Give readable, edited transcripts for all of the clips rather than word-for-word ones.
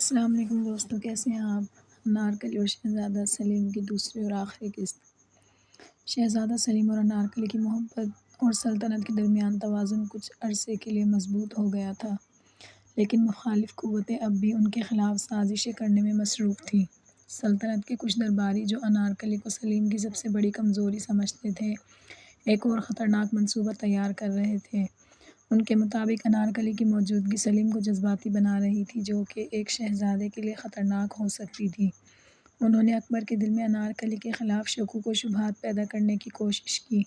السلام علیکم دوستوں، کیسے ہیں آپ؟ انارکلی اور شہزادہ سلیم کی دوسری اور آخری قسط۔ شہزادہ سلیم اور انارکلی کی محبت اور سلطنت کے درمیان توازن کچھ عرصے کے لیے مضبوط ہو گیا تھا، لیکن مخالف قوتیں اب بھی ان کے خلاف سازشیں کرنے میں مصروف تھیں۔ سلطنت کے کچھ درباری جو انارکلی کو سلیم کی سب سے بڑی کمزوری سمجھتے تھے، ایک اور خطرناک منصوبہ تیار کر رہے تھے۔ ان کے مطابق انارکلی کی موجودگی سلیم کو جذباتی بنا رہی تھی، جو کہ ایک شہزادے کے لیے خطرناک ہو سکتی تھی۔ انہوں نے اکبر کے دل میں انارکلی کے خلاف شکوک و شبہات پیدا کرنے کی کوشش کی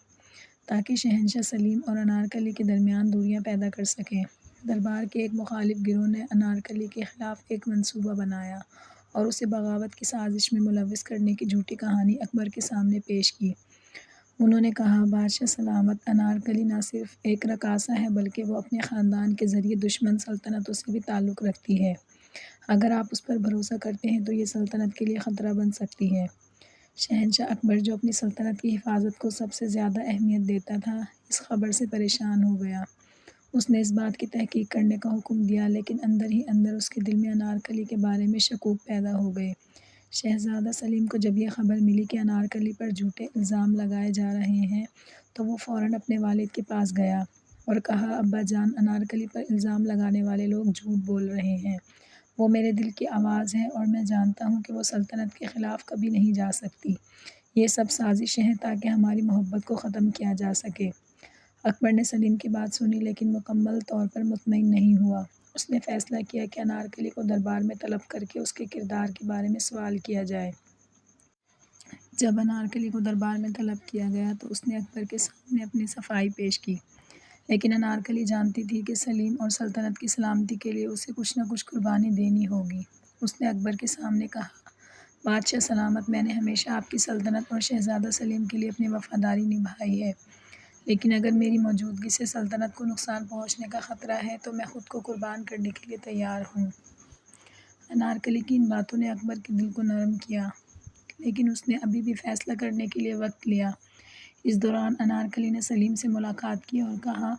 تاکہ شہنشاہ سلیم اور انارکلی کے درمیان دوریاں پیدا کر سکیں۔ دربار کے ایک مخالف گروہ نے انارکلی کے خلاف ایک منصوبہ بنایا اور اسے بغاوت کی سازش میں ملوث کرنے کی جھوٹی کہانی اکبر کے سامنے پیش کی۔ انہوں نے کہا، بادشاہ سلامت، انارکلی نہ صرف ایک رقاصہ ہے بلکہ وہ اپنے خاندان کے ذریعے دشمن سلطنتوں سے بھی تعلق رکھتی ہے۔ اگر آپ اس پر بھروسہ کرتے ہیں تو یہ سلطنت کے لیے خطرہ بن سکتی ہے۔ شہنشاہ اکبر، جو اپنی سلطنت کی حفاظت کو سب سے زیادہ اہمیت دیتا تھا، اس خبر سے پریشان ہو گیا۔ اس نے اس بات کی تحقیق کرنے کا حکم دیا، لیکن اندر ہی اندر اس کے دل میں انارکلی کے بارے میں شکوک پیدا ہو گئے۔ شہزادہ سلیم کو جب یہ خبر ملی کہ انارکلی پر جھوٹے الزام لگائے جا رہے ہیں تو وہ فوراً اپنے والد کے پاس گیا اور کہا، ابا جان، انارکلی پر الزام لگانے والے لوگ جھوٹ بول رہے ہیں۔ وہ میرے دل کی آواز ہے اور میں جانتا ہوں کہ وہ سلطنت کے خلاف کبھی نہیں جا سکتی۔ یہ سب سازشیں ہیں تاکہ ہماری محبت کو ختم کیا جا سکے۔ اکبر نے سلیم کی بات سنی لیکن مکمل طور پر مطمئن نہیں ہوا۔ اس نے فیصلہ کیا کہ انارکلی کو دربار میں طلب کر کے اس کے کردار کے بارے میں سوال کیا جائے۔ جب انارکلی کو دربار میں طلب کیا گیا تو اس نے اکبر کے سامنے اپنی صفائی پیش کی، لیکن انارکلی جانتی تھی کہ سلیم اور سلطنت کی سلامتی کے لیے اسے کچھ نہ کچھ قربانی دینی ہوگی۔ اس نے اکبر کے سامنے کہا، بادشاہ سلامت، میں نے ہمیشہ آپ کی سلطنت اور شہزادہ سلیم کے لیے اپنی وفاداری نبھائی ہے، لیکن اگر میری موجودگی سے سلطنت کو نقصان پہنچنے کا خطرہ ہے تو میں خود کو قربان کرنے کے لیے تیار ہوں۔ انارکلی کی ان باتوں نے اکبر کے دل کو نرم کیا، لیکن اس نے ابھی بھی فیصلہ کرنے کے لیے وقت لیا۔ اس دوران انارکلی نے سلیم سے ملاقات کی اور کہا،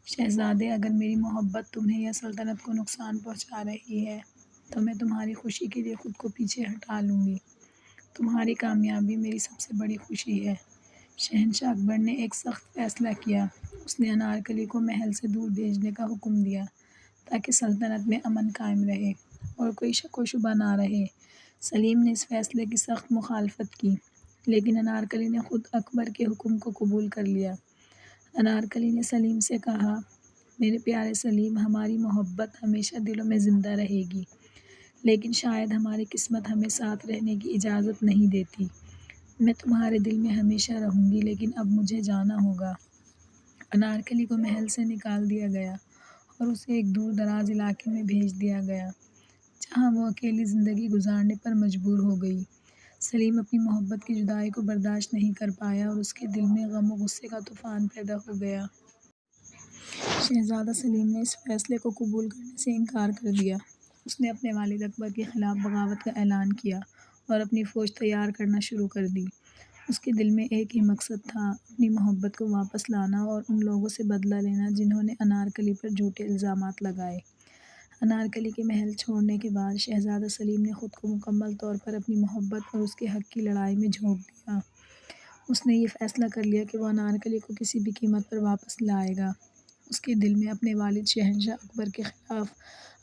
شہزادے، اگر میری محبت تمہیں یا سلطنت کو نقصان پہنچا رہی ہے تو میں تمہاری خوشی کے لیے خود کو پیچھے ہٹا لوں گی۔ تمہاری کامیابی میری سب سے بڑی خوشی ہے۔ شہنشاہ اکبر نے ایک سخت فیصلہ کیا۔ اس نے انارکلی کو محل سے دور بھیجنے کا حکم دیا تاکہ سلطنت میں امن قائم رہے اور کوئی شک و شبہ نہ رہے۔ سلیم نے اس فیصلے کی سخت مخالفت کی، لیکن انارکلی نے خود اکبر کے حکم کو قبول کر لیا۔ انارکلی نے سلیم سے کہا، میرے پیارے سلیم، ہماری محبت ہمیشہ دلوں میں زندہ رہے گی، لیکن شاید ہماری قسمت ہمیں ساتھ رہنے کی اجازت نہیں دیتی۔ میں تمہارے دل میں ہمیشہ رہوں گی، لیکن اب مجھے جانا ہوگا۔ انارکلی کو محل سے نکال دیا گیا اور اسے ایک دور دراز علاقے میں بھیج دیا گیا، جہاں وہ اکیلی زندگی گزارنے پر مجبور ہو گئی۔ سلیم اپنی محبت کی جدائی کو برداشت نہیں کر پایا اور اس کے دل میں غم و غصے کا طوفان پیدا ہو گیا۔ شہزادہ سلیم نے اس فیصلے کو قبول کرنے سے انکار کر دیا۔ اس نے اپنے والد اکبر کے خلاف بغاوت کا اعلان کیا اور اپنی فوج تیار کرنا شروع کر دی۔ اس کے دل میں ایک ہی مقصد تھا، اپنی محبت کو واپس لانا اور ان لوگوں سے بدلہ لینا جنہوں نے انارکلی پر جھوٹے الزامات لگائے۔ انارکلی کے محل چھوڑنے کے بعد شہزادہ سلیم نے خود کو مکمل طور پر اپنی محبت اور اس کے حق کی لڑائی میں جھونک دیا۔ اس نے یہ فیصلہ کر لیا کہ وہ انارکلی کو کسی بھی قیمت پر واپس لائے گا۔ اس کے دل میں اپنے والد شہنشاہ اکبر کے خلاف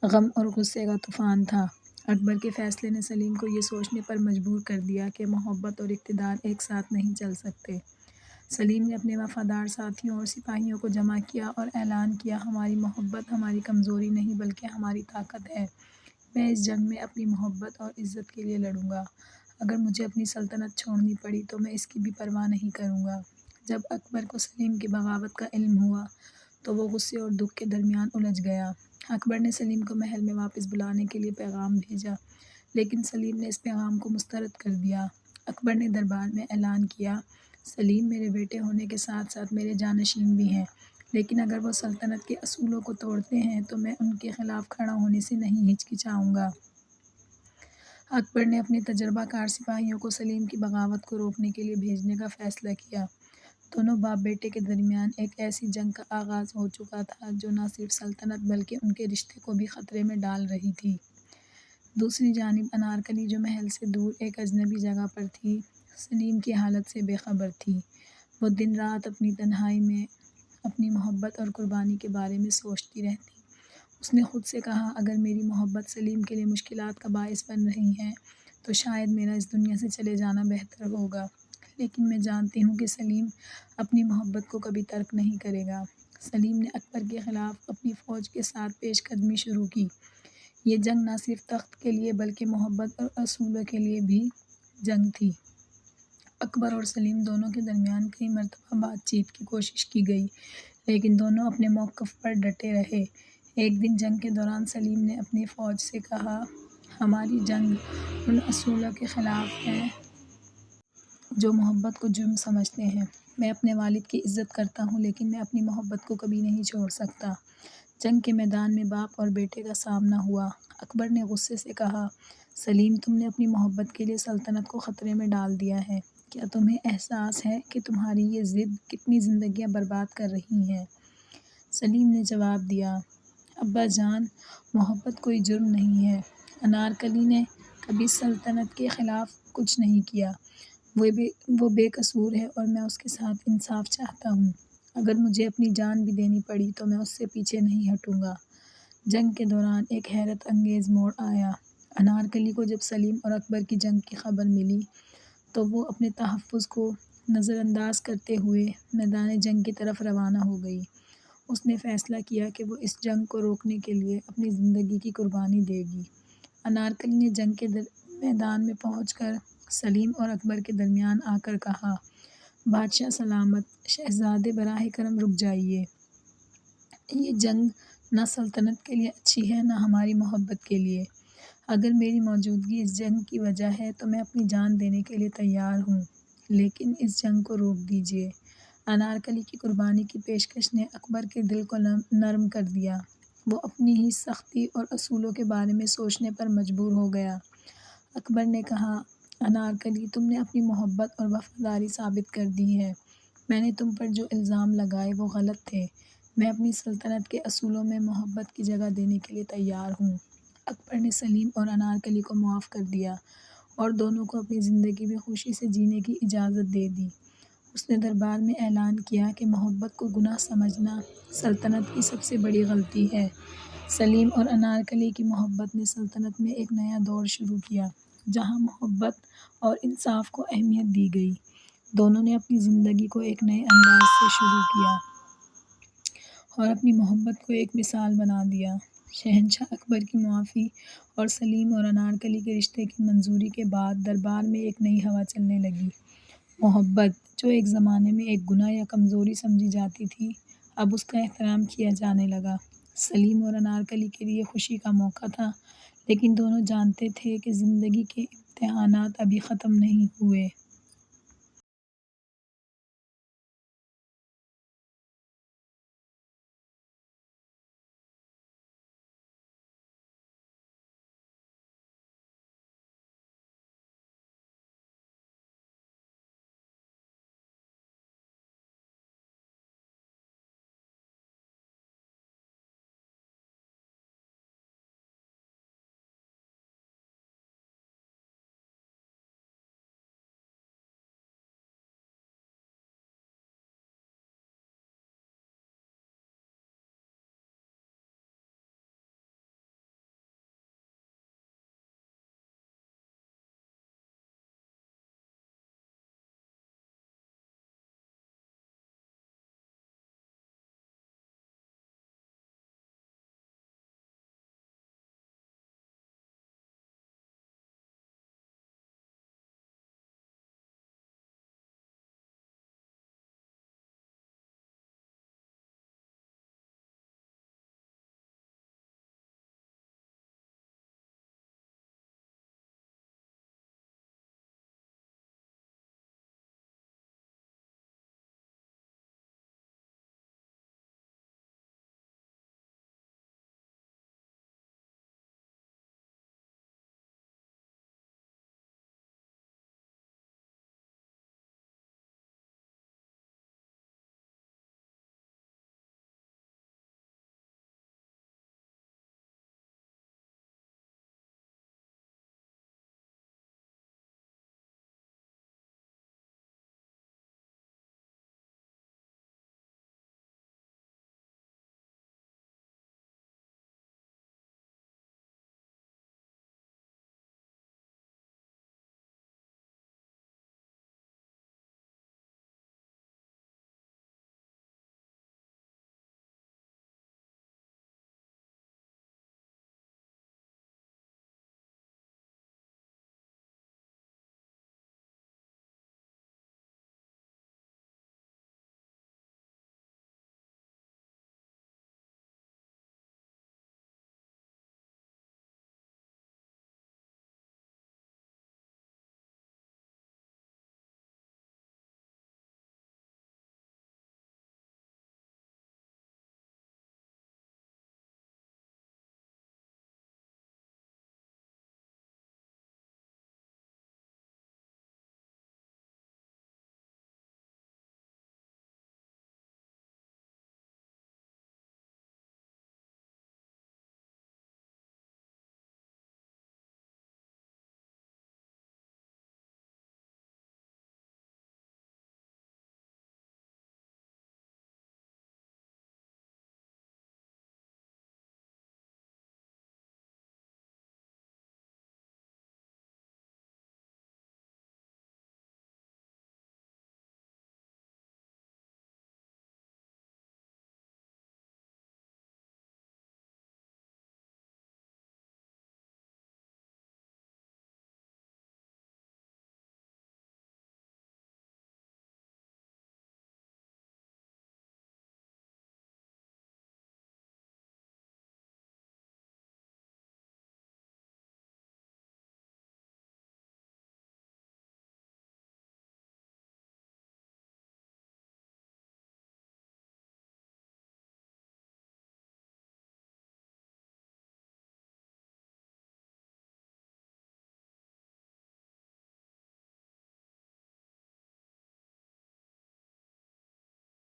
غم اور غصے کا طوفان تھا۔ اکبر کے فیصلے نے سلیم کو یہ سوچنے پر مجبور کر دیا کہ محبت اور اقتدار ایک ساتھ نہیں چل سکتے۔ سلیم نے اپنے وفادار ساتھیوں اور سپاہیوں کو جمع کیا اور اعلان کیا، ہماری محبت ہماری کمزوری نہیں بلکہ ہماری طاقت ہے۔ میں اس جنگ میں اپنی محبت اور عزت کے لیے لڑوں گا۔ اگر مجھے اپنی سلطنت چھوڑنی پڑی تو میں اس کی بھی پرواہ نہیں کروں گا۔ جب اکبر کو سلیم کی بغاوت کا علم ہوا تو وہ غصے اور دکھ کے درمیان الجھ گیا۔ اکبر نے سلیم کو محل میں واپس بلانے کے لیے پیغام بھیجا، لیکن سلیم نے اس پیغام کو مسترد کر دیا۔ اکبر نے دربار میں اعلان کیا، سلیم میرے بیٹے ہونے کے ساتھ ساتھ میرے جانشین بھی ہیں، لیکن اگر وہ سلطنت کے اصولوں کو توڑتے ہیں تو میں ان کے خلاف کھڑا ہونے سے نہیں ہچکچاؤں گا۔ اکبر نے اپنے تجربہ کار سپاہیوں کو سلیم کی بغاوت کو روکنے کے لیے بھیجنے کا فیصلہ کیا۔ دونوں باپ بیٹے کے درمیان ایک ایسی جنگ کا آغاز ہو چکا تھا جو نہ صرف سلطنت بلکہ ان کے رشتے کو بھی خطرے میں ڈال رہی تھی۔ دوسری جانب انارکلی جو محل سے دور ایک اجنبی جگہ پر تھی، سلیم کی حالت سے بے خبر تھی۔ وہ دن رات اپنی تنہائی میں اپنی محبت اور قربانی کے بارے میں سوچتی رہتی۔ اس نے خود سے کہا، اگر میری محبت سلیم کے لیے مشکلات کا باعث بن رہی ہے تو شاید میرا اس دنیا سے چلے جانا بہتر ہوگا، لیکن میں جانتی ہوں کہ سلیم اپنی محبت کو کبھی ترک نہیں کرے گا۔ سلیم نے اکبر کے خلاف اپنی فوج کے ساتھ پیش قدمی شروع کی۔ یہ جنگ نہ صرف تخت کے لیے بلکہ محبت اور اصولوں کے لیے بھی جنگ تھی۔ اکبر اور سلیم دونوں کے درمیان کئی مرتبہ بات چیت کی کوشش کی گئی، لیکن دونوں اپنے موقف پر ڈٹے رہے۔ ایک دن جنگ کے دوران سلیم نے اپنی فوج سے کہا، ہماری جنگ ان اصولوں کے خلاف ہے جو محبت کو جرم سمجھتے ہیں۔ میں اپنے والد کی عزت کرتا ہوں، لیکن میں اپنی محبت کو کبھی نہیں چھوڑ سکتا۔ جنگ کے میدان میں باپ اور بیٹے کا سامنا ہوا۔ اکبر نے غصے سے کہا، سلیم، تم نے اپنی محبت کے لیے سلطنت کو خطرے میں ڈال دیا ہے۔ کیا تمہیں احساس ہے کہ تمہاری یہ ضد کتنی زندگیاں برباد کر رہی ہے؟ سلیم نے جواب دیا، ابا جان، محبت کوئی جرم نہیں ہے۔ انارکلی نے کبھی سلطنت کے خلاف کچھ نہیں کیا۔ وہ بے قصور ہے اور میں اس کے ساتھ انصاف چاہتا ہوں۔ اگر مجھے اپنی جان بھی دینی پڑی تو میں اس سے پیچھے نہیں ہٹوں گا۔ جنگ کے دوران ایک حیرت انگیز موڑ آیا۔ انارکلی کو جب سلیم اور اکبر کی جنگ کی خبر ملی تو وہ اپنے تحفظ کو نظر انداز کرتے ہوئے میدان جنگ کی طرف روانہ ہو گئی۔ اس نے فیصلہ کیا کہ وہ اس جنگ کو روکنے کے لیے اپنی زندگی کی قربانی دے گی۔ انارکلی نے جنگ کے میدان میں پہنچ کر سلیم اور اکبر کے درمیان آ کر کہا، بادشاہ سلامت، شہزادے براہ کرم رک جائیے۔ یہ جنگ نہ سلطنت کے لیے اچھی ہے نہ ہماری محبت کے لیے۔ اگر میری موجودگی اس جنگ کی وجہ ہے تو میں اپنی جان دینے کے لیے تیار ہوں، لیکن اس جنگ کو روک دیجیے۔ انارکلی کی قربانی کی پیشکش نے اکبر کے دل کو نرم کر دیا۔ وہ اپنی ہی سختی اور اصولوں کے بارے میں سوچنے پر مجبور ہو گیا۔ اکبر نے کہا، انارکلی، تم نے اپنی محبت اور وفاداری ثابت کر دی ہے۔ میں نے تم پر جو الزام لگائے وہ غلط تھے۔ میں اپنی سلطنت کے اصولوں میں محبت کی جگہ دینے کے لیے تیار ہوں۔ اکبر نے سلیم اور انارکلی کو معاف کر دیا اور دونوں کو اپنی زندگی میں خوشی سے جینے کی اجازت دے دی۔ اس نے دربار میں اعلان کیا کہ محبت کو گناہ سمجھنا سلطنت کی سب سے بڑی غلطی ہے۔ سلیم اور انارکلی کی محبت نے سلطنت میں ایک نیا دور شروع کیا، جہاں محبت اور انصاف کو اہمیت دی گئی۔ دونوں نے اپنی زندگی کو ایک نئے انداز سے شروع کیا اور اپنی محبت کو ایک مثال بنا دیا۔ شہنشاہ اکبر کی معافی اور سلیم اور انارکلی کے رشتے کی منظوری کے بعد دربار میں ایک نئی ہوا چلنے لگی۔ محبت، جو ایک زمانے میں ایک گناہ یا کمزوری سمجھی جاتی تھی، اب اس کا احترام کیا جانے لگا۔ سلیم اور انارکلی کے لیے خوشی کا موقع تھا، لیکن دونوں جانتے تھے کہ زندگی کے امتحانات ابھی ختم نہیں ہوئے۔